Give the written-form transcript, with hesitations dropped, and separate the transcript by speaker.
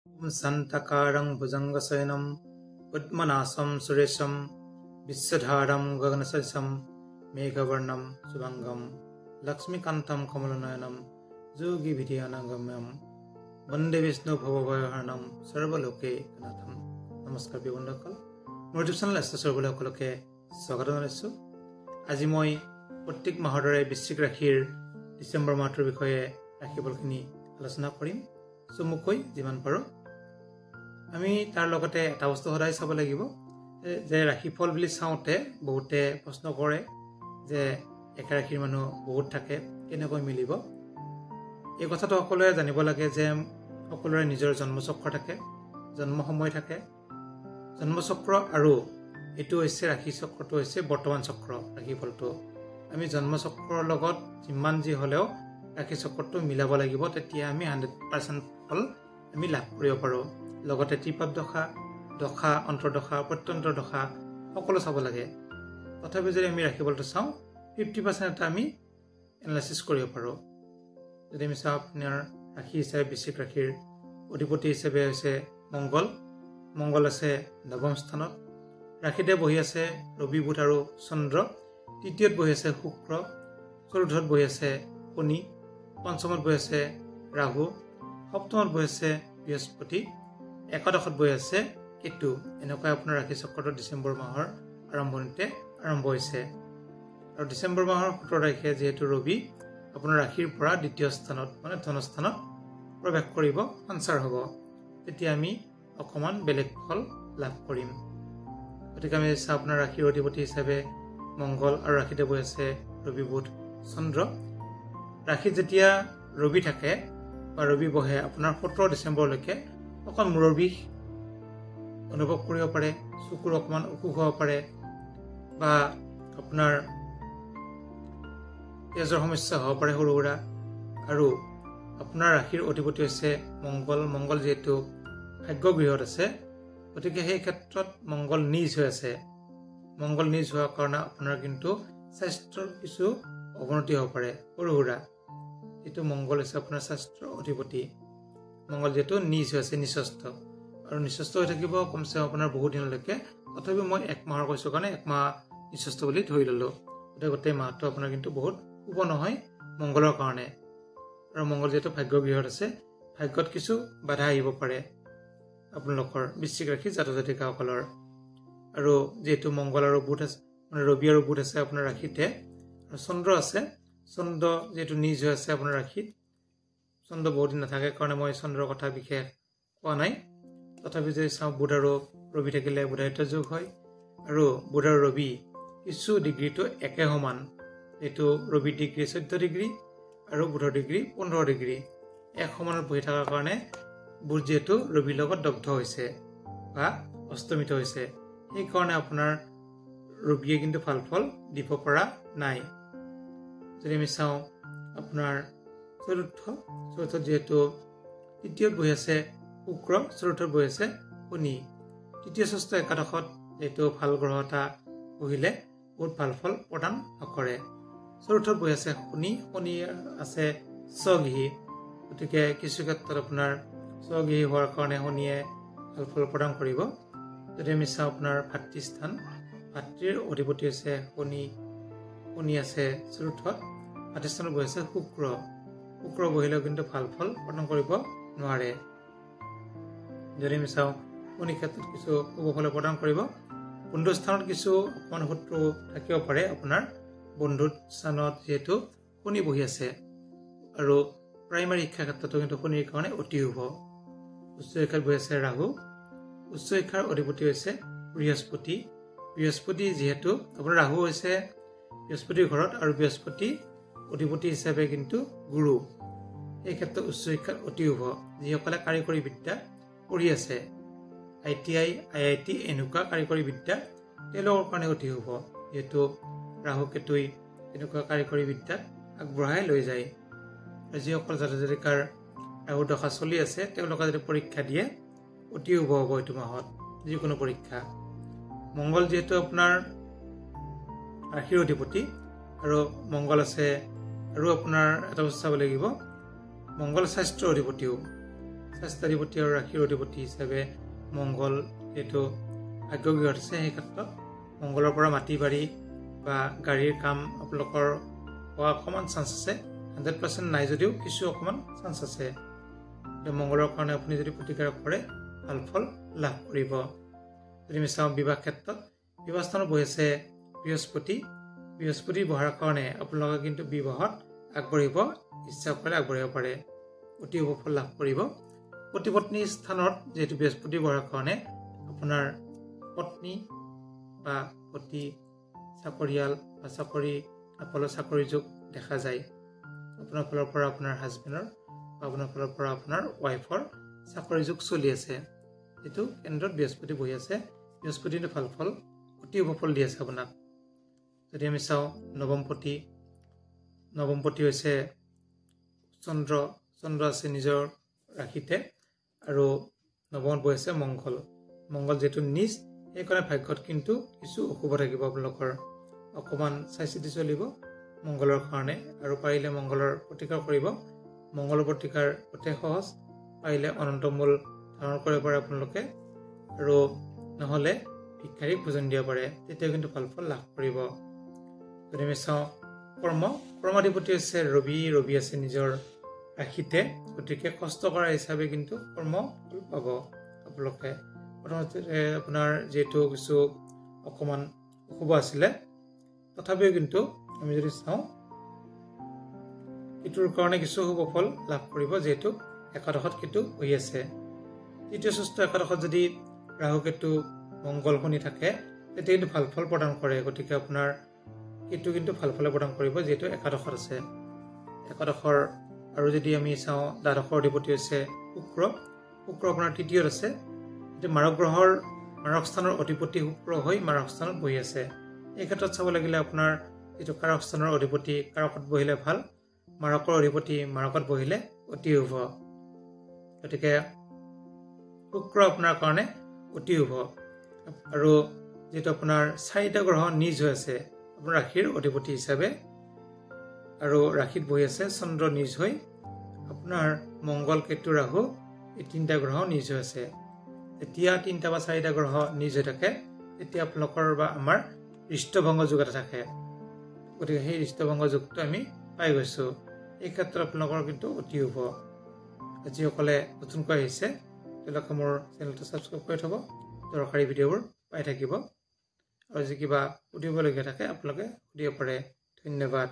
Speaker 1: Santakarang Bhujangasayanam Padmanasam Suresham Viswadharam Gaganasasam Meghavarnam Subhangam Lakshmikantam Kamalanayanam Jogi Vidyanangamyam Vande Vishnu Bhavavayahanam Sarvaloke Kanatham. Namaskar bibondakal. মোৰ YouTube channel আছে সৰ্বসকলকে স্বাগত জনাইছো। আজি মই প্ৰত্যেক মাহৰ দৰে বৃশ্চিক ৰাশিৰ ডিচেম্বৰ মাহৰ বিষয়ে ৰাশিফলখিনি আলোচনা কৰিম। চমুকৈ যিমান পাৰো আমি তাৰ লগতে এটা বস্তু সদায় চাব লাগিব যে ৰাশিফল বুলি চাওঁতে বহুতে প্ৰশ্ন কৰে যে একা ৰাশিৰ মানুহ বহুত থাকে, কেনেকৈ মিলিব। এই কথাটো সকলোৱে জানিব লাগে যে সকলোৰে নিজৰ জন্মচক্ৰ থাকে, জন্ম সময় থাকে। জন্মচক্ৰ আৰু এইটো হৈছে ৰাশি চক্ৰটো হৈছে বৰ্তমান চক্ৰ। ৰাশিফলটো আমি জন্মচক্ৰৰ লগত যিমান যি হ'লেও ৰাশি চক্ৰটো মিলাব লাগিব, তেতিয়া আমি 100% ফল আমি লাভ কৰিব পাৰোঁ। লগতে ত্ৰিপাদ দশা, দশা, অন্তৰ্দশা, প্ৰত্যন্তৰ দশা সকলো চাব লাগে। তথাপি যদি আমি ৰাশিফলটো চাওঁ 50% এটা আমি এনালাইচিছ কৰিব পাৰোঁ। যদি আমি চাওঁ আপোনাৰ ৰাশি হিচাপে বৃশ্চিক ৰাশিৰ অধিপতি হিচাপে হৈছে মংগল। মংগল আছে নৱম স্থানত। ৰাশিতে বহি আছে ৰবি, বুধ আৰু চন্দ্ৰ। তৃতীয়ত বহি আছে শুক্ৰ। চতুৰ্থত বহি আছে শনি। পঞ্চমত বহি আছে ৰাহু। সপ্তমত বহি আছে বৃহস্পতি। একাদশত বহি আছে কেতু। এনেকৈ আপোনাৰ ৰাশি চক্ৰটো ডিচেম্বৰ মাহৰ আৰম্ভণিতে আৰম্ভ হৈছে। আৰু ডিচেম্বৰ মাহৰ 17 তাৰিখে যিহেতু ৰবি আপোনাৰ ৰাশিৰ পৰা দ্বিতীয় স্থানত মানে ধনস্থানত প্ৰৱেশ কৰিব, সঞ্চাৰ হ'ব, তেতিয়া আমি অকণমান বেলেগ ফল লাভ কৰিম। গতিকে আমি চাওঁ আপোনাৰ ৰাশিৰ অধিপতি হিচাপে মংগল আৰু ৰাশিতে বহি আছে ৰবি, বুধ, চন্দ্ৰ। ৰাশিত যেতিয়া ৰবি থাকে বা ৰবি বহে আপোনাৰ 17 ডিচেম্বৰলৈকে অকণ মূৰৰ বিষ অনুভৱ কৰিব পাৰে, চকুৰ অকণমান অসুখ হ'ব পাৰে বা আপোনাৰ তেজৰ সমস্যা হ'ব পাৰে সৰু সুৰা। আৰু আপোনাৰ ৰাশিৰ অধিপতি হৈছে মংগল। মংগল যিহেতু ভাগ্য গৃহত আছে, গতিকে সেই ক্ষেত্ৰত মংগল নিজ হৈ আছে। মংগল নিজ হোৱাৰ কাৰণে আপোনাৰ কিন্তু স্বাস্থ্যৰ কিছু অৱনতি হ'ব পাৰে সৰু সুৰা। এইটো মংগল হৈছে আপোনাৰ স্বাস্থ্যৰ অধিপতি। মংগল যিহেতু নিজ হৈ আছে, নিচস্থ, আৰু নিচস্থ হৈ থাকিব কমচে কম আপোনাৰ বহুত দিনলৈকে। তথাপি মই 1 মাহৰ কৈছোঁ কাৰণে 1 মাহ নিচস্থ বুলি ধৰি ল'লোঁ। গতিকে গোটেই মাহটো আপোনাৰ কিন্তু বহুত শুভ নহয় মংগলৰ কাৰণে। আৰু মংগল যিহেতু ভাগ্য গৃহত আছে, ভাগ্যত কিছু বাধা আহিব পাৰে আপোনালোকৰ বৃশ্চিক ৰাশিৰ জাতক জাতিকাসকলৰ। আৰু যিহেতু মংগল আৰু বুধ আছে, মানে ৰবি আৰু বুধ আছে আপোনাৰ ৰাশিতে, আৰু চন্দ্ৰ আছে। চন্দ্ৰ যিহেতু নিজ হৈ আছে আপোনাৰ ৰাশিত, চন্দ্ৰ বহুত দিন নাথাকে কাৰণে মই চন্দ্ৰৰ কথা বিশেষ কোৱা নাই। তথাপি যদি চাওঁ বুধ আৰু ৰবি থাকিলে বুধায়িত্ব যোগ হয়। আৰু বুধ আৰু ৰবি কিছু ডিগ্ৰীটো একে সমান। এইটো ৰবি ডিগ্ৰী 14 ডিগ্ৰী আৰু বুধৰ ডিগ্ৰী 15 ডিগ্ৰী। এক সমানত বহি থকাৰ কাৰণে বুধ যিহেতু ৰবিৰ লগত দগ্ধ হৈছে বা অস্তমিত হৈছে, সেইকাৰণে আপোনাৰ ৰবিয়ে কিন্তু ভাল ফল দিব পৰা নাই। যদি আমি চাওঁ আপোনাৰ চতুৰ্থত যিহেতু তৃতীয়ত বহি আছে শুক্ৰ, চতুৰ্থত বহি আছে শনি। তৃতীয়, ষষ্ঠ, একাদশত যিহেতু ভাল গ্ৰহ এটা বহিলে বহুত ভাল ফল প্ৰদান নকৰে। চতুৰ্থত বহি আছে শনি। শনি আছে স্বগৃহী, গতিকে কিছু ক্ষেত্ৰত আপোনাৰ স্বগৃহী হোৱাৰ কাৰণে শনিয়ে ভাল ফল প্ৰদান কৰিব। যদি আমি চাওঁ আপোনাৰ ভাতৃস্থান, ভাতৃৰ অধিপতি হৈছে শনি। শনি আছে চতুৰ্থত। ভাতৃস্থানত বহি আছে শুক্ৰ। শুক্ৰ বহিলেও কিন্তু ভাল ফল প্ৰদান কৰিব নোৱাৰে। যদি আমি চাওঁ শনি ক্ষেত্ৰত কিছু শুভ ফল প্ৰদান কৰিব। বন্ধুস্থানত কিছু অকণমান শত্ৰু থাকিব পাৰে আপোনাৰ বন্ধুত স্থানত যিহেতু শনি বহি আছে। আৰু প্ৰাইমাৰী শিক্ষাৰ ক্ষেত্ৰতো কিন্তু শনিৰ কাৰণে অতি শুভ। উচ্চ শিক্ষাত বহি আছে ৰাহু। উচ্চ শিক্ষাৰ অধিপতি হৈছে বৃহস্পতি। বৃহস্পতি যিহেতু আপোনাৰ ৰাহু হৈছে বৃহস্পতিৰ ঘৰত, আৰু বৃহস্পতি অধিপতি হিচাপে কিন্তু গুৰু। এই ক্ষেত্ৰত উচ্চ শিক্ষাত অতি শুভ। যিসকলে কাৰিকৰী বিদ্যা পঢ়ি আছে, ITI, IIT এনেকুৱা কাৰিকৰী বিদ্যা, তেওঁলোকৰ কাৰণে অতি শুভ। যিহেতু ৰাহু কেতুই এনেকুৱা কাৰিকৰী বিদ্যাত আগবঢ়াই লৈ যায়। যিসকল জাতক জাতিকাৰ ৰাহু দশা চলি আছে তেওঁলোকে যদি পৰীক্ষা দিয়ে অতি শুভ হ'ব এইটো মাহত, যিকোনো পৰীক্ষা। মংগল যিহেতু আপোনাৰ ৰাশিৰ অধিপতি, আৰু মংগল আছে, আৰু আপোনাৰ এটা বস্তু চাব লাগিব মংগল স্বাস্থ্যৰ অধিপতিও। স্বাস্থ্যাধিপতি আৰু ৰাশিৰ অধিপতি হিচাপে মংগল যিহেতু ভাগ্যগৃহত আছে, সেই ক্ষেত্ৰত মংগলৰ পৰা মাটি বাৰী বা গাড়ীৰ কাম আপোনালোকৰ হোৱা অকণমান চান্স আছে। 100% নাই যদিও কিছু অকণমান চান্স আছে। মংগলৰ কাৰণে আপুনি যদি প্ৰতিকাৰ কৰে ভাল ফল লাভ কৰিব। যদি আমি চাওঁ বিবাহ ক্ষেত্ৰত, বিবাহ স্থানত বহি আছে বৃহস্পতি বহাৰ কাৰণে আপোনালোকে কিন্তু বিবাহত আগবাঢ়িব, ইচ্ছা কৰিলে আগবাঢ়িব পাৰে, অতি শুভ ফল লাভ কৰিব। পতি-পত্নী স্থানত যিহেতু বৃহস্পতি বহাৰ কাৰণে আপোনাৰ পত্নী বা পতি চাকৰিয়াল বা চাকৰি নাপালেও চাকৰি যোগ দেখা যায়। আপোনাৰ ফালৰ পৰা আপোনাৰ হাজবেণ্ডৰ বা আপোনাৰ ফালৰ পৰা আপোনাৰ ৱাইফৰ চাকৰি যোগ চলি আছে। যিটো কেন্দ্ৰত বৃহস্পতি বহি আছে, বৃহস্পতি ভাল ফল অতি শুভ ফল দি আছে আপোনাক। যদি আমি চাওঁ নৱমপতি হৈছে চন্দ্ৰ আছে নিজৰ ৰাশিতে আৰু নৱমত বহি আছে মংগল যিহেতু নিজ, সেইকাৰণে ভাগ্যত কিন্তু কিছু অশুভ থাকিব। আপোনালোকৰ অকণমান চাই চিতি চলিব মংগলৰ কাৰণে, আৰু পাৰিলে মংগলৰ প্ৰতিকাৰ কৰিব। মংগলৰ প্ৰতিকাৰ অতি সহজ, পাৰিলে অনন্তমূল ধাৰণ কৰিব পাৰে আপোনালোকে, আৰু নহ'লে ভিক্ষাৰীক ভোজন দিব পাৰে, তেতিয়া কিন্তু ভাল ফল লাভ কৰিব। যদি আমি চাওঁ কৰ্মাধিপতি হৈছে ৰবি আছে নিজৰ ৰাশিতে, গতিকে কষ্ট কৰা হিচাপে কিন্তু কৰ্ম ফল পাব আপোনালোকে। প্ৰথমতে আপোনাৰ যিহেতু কিছু অকণমান অশুভ আছিলে, তথাপিও কিন্তু আমি যদি চাওঁ এইটোৰ কাৰণে কিছু শুভ ফল লাভ কৰিব, যিহেতু একাদশত কেতু বহি আছে। তৃতীয় ষষ্ঠ একাদশত যদি ৰাহু কেতু মংগল শনি থাকে, তেতিয়া কিন্তু ভাল ফল প্ৰদান কৰে। গতিকে আপোনাৰ কেতু কিন্তু ভাল ফলে প্ৰদান কৰিব, যিহেতু একাদশত আছে। একাদশৰ আৰু যদি আমি চাওঁ দ্বাদশৰ অধিপতি হৈছে শুক্ৰ আপোনাৰ তৃতীয়ত আছে। মাৰক স্থানৰ অধিপতি শুক্ৰ হৈ মাৰক স্থানত বহি আছে। এই ক্ষেত্ৰত চাব লাগিলে আপোনাৰ যিটো কাৰক স্থানৰ অধিপতি কাৰকত বহিলে ভাল, মাৰকৰ অধিপতি মাৰকত বহিলে অতি শুভ। গতিকে শুক্ৰ আপোনাৰ কাৰণে অতি শুভ। আৰু যিটো আপোনাৰ 4টা গ্ৰহ নিজ হৈ আছে আপোনাৰ ৰাশিৰ অধিপতি হিচাপে, আৰু ৰাশিত বহি আছে চন্দ্ৰ নিজ হৈ, আপোনাৰ মংগল কেতু ৰাহু এই 3টা গ্ৰহ নিজ হৈ আছে। যেতিয়া 3টা বা 4টা গ্ৰহ নিজ হৈ থাকে, তেতিয়া আপোনালোকৰ বা আমাৰ ঋষ্টভংগ যুগ এটা থাকে। গতিকে সেই ঋষ্টভংগ যুগটো আমি পাই গৈছোঁ। এই ক্ষেত্ৰত আপোনালোকৰ কিন্তু অতি শুভ। যিসকলে নতুনকৈ আহিছে তেওঁলোকে মোৰ চেনেলটো ছাবস্ক্ৰাইব কৰি থ'ব, দৰকাৰী ভিডিঅ'বোৰ পাই থাকিব। আৰু যদি কিবা সুধিবলগীয়া থাকে আপোনালোকে সুধিব পাৰে। ধন্যবাদ।